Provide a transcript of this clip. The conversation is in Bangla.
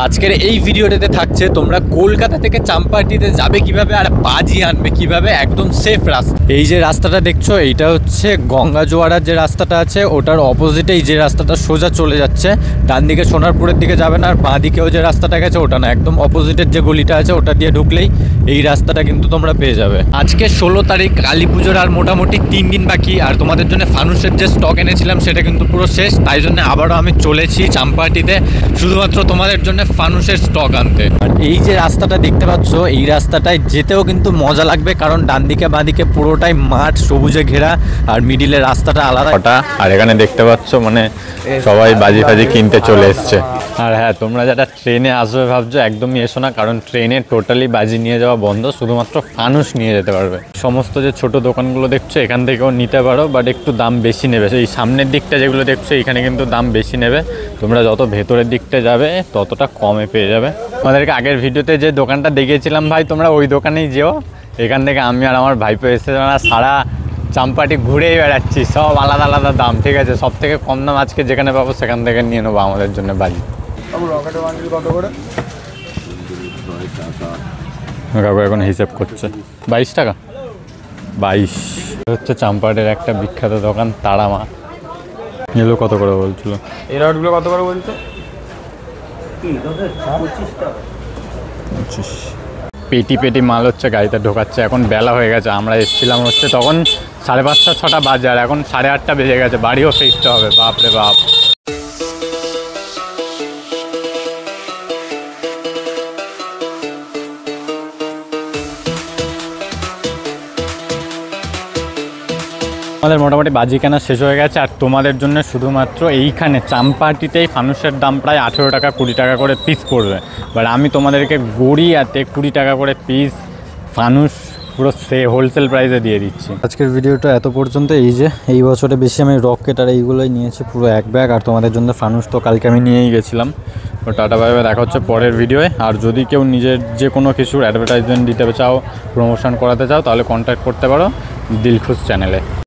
আজকের এই ভিডিওটাতে থাকছে তোমরা কলকাতা থেকে চাম্পাহাটিতে যাবে কিভাবে আর বাজি আনবে কিভাবে, একদম সেফ রাস্তা। এই যে রাস্তাটা দেখছো এইটা হচ্ছে গঙ্গা জোয়ারার যে রাস্তাটা আছে ওটার অপোজিটে এই যে রাস্তাটা সোজা চলে যাচ্ছে, ডান দিকে সোনারপুরের দিকে যাবে না, আর বাঁ দিকেও যে রাস্তাটা গেছে ওটা না, একদম অপোজিটের যে গলিটা আছে ওটা দিয়ে ঢুকলেই এই রাস্তাটা কিন্তু তোমরা পেয়ে যাবে। আজকে 16 তারিখ, কালী পুজোর আর মোটামুটি 3 দিন বাকি, আর তোমাদের জন্য ফানুসের যে স্টক এনেছিলাম সেটা কিন্তু পুরো শেষ, তাই জন্য আবারও আমি চলেছি চাম্পাহাটিতে শুধুমাত্র তোমাদের জন্য ফানুসের স্টক আনতে। আর এই যে রাস্তাটা দেখতে পাচ্ছ এই রাস্তাটায় যেতেও কিন্তু মজা লাগবে, কারণ ডান দিকে বাঁ দিকে পুরোটাই মাঠ সবুজে ঘেরা, আর মিডিলের রাস্তাটা আলাদা। আর এখানে দেখতে পাচ্ছ মানে সবাই বাজি ফাজি কিনতে চলে এসছে। আর হ্যাঁ, তোমরা যারা ট্রেনে আসবে ভাবছো একদমই এসো না, কারণ ট্রেনে টোটালি বাজি নিয়ে যাওয়া বন্ধ, শুধুমাত্র ফানুস নিয়ে যেতে পারবে। সমস্ত যে ছোট দোকানগুলো দেখছো এখান থেকেও নিতে পারো, বাট একটু দাম বেশি নেবে। এই সামনের দিকটা যেগুলো দেখছো এখানে কিন্তু দাম বেশি নেবে, তোমরা যত ভেতরের দিকটা যাবে ততটা কমে পেয়ে যাবে। আমাদেরকে আগের ভিডিওতে যে দোকানটা দেখিয়েছিলাম ভাই, তোমরা ওই দোকানেই যেও। এখান থেকে আমি আর আমার ভাইপো এসে সারা চাম্পাহাটি ঘুরেই বেড়াচ্ছি, সব আলাদা আলাদা দাম, ঠিক আছে? সব থেকে কম দাম আজকে যেখানে পাবো সেখান থেকে নিয়ে নেবো আমাদের জন্য বাজি। কাকু এখন হিসেব করছে 22 টাকা। 22 হচ্ছে চাম্পাহাটির একটা বিখ্যাত দোকান তারামা। এগুলো কত করে বলছিল? এই রডগুলো কত করে বলছে? 25। পেটি পেটি মাল হচ্ছে গাড়িতে ঢোকাচ্ছে। এখন বেলা হয়ে গেছে, আমরা এসেছিলাম হচ্ছে তখন 5:30 6টা বাজে, আর এখন 8:30 বেজে গেছে, বাড়িও ফিরতে হবে। বাপরে বাপ। আমাদের মোটামুটি বাজি কেনা শেষ হয়ে গেছে, আর তোমাদের জন্য শুধুমাত্র এইখানে চাম্পাহাটিতেই ফানুসের দাম প্রায় 18 টাকা 20 টাকা করে পিস পড়বে। বাট আমি তোমাদেরকে গড়িয়াতে 20 টাকা করে পিস ফানুস পুরো হোলসেল প্রাইসে দিয়ে দিচ্ছি। আজকের ভিডিওটা এত পর্যন্ত। এই যে এই বছরে বেশি আমি রকেট আর এইগুলোই নিয়েছি পুরো এক ব্যাগ, আর তোমাদের জন্য ফানুস তো কালকে আমি নিয়েই গেছিলাম। তো টাটা বাই বাই, দেখা হচ্ছে পরের ভিডিওয়ে। আর যদি কেউ নিজের যে কোনো কিছুর অ্যাডভার্টাইজমেন্ট দিতে চাও, প্রমোশন করাতে চাও, তাহলে কন্ট্যাক্ট করতে পারো দিলখুশ চ্যানেলে।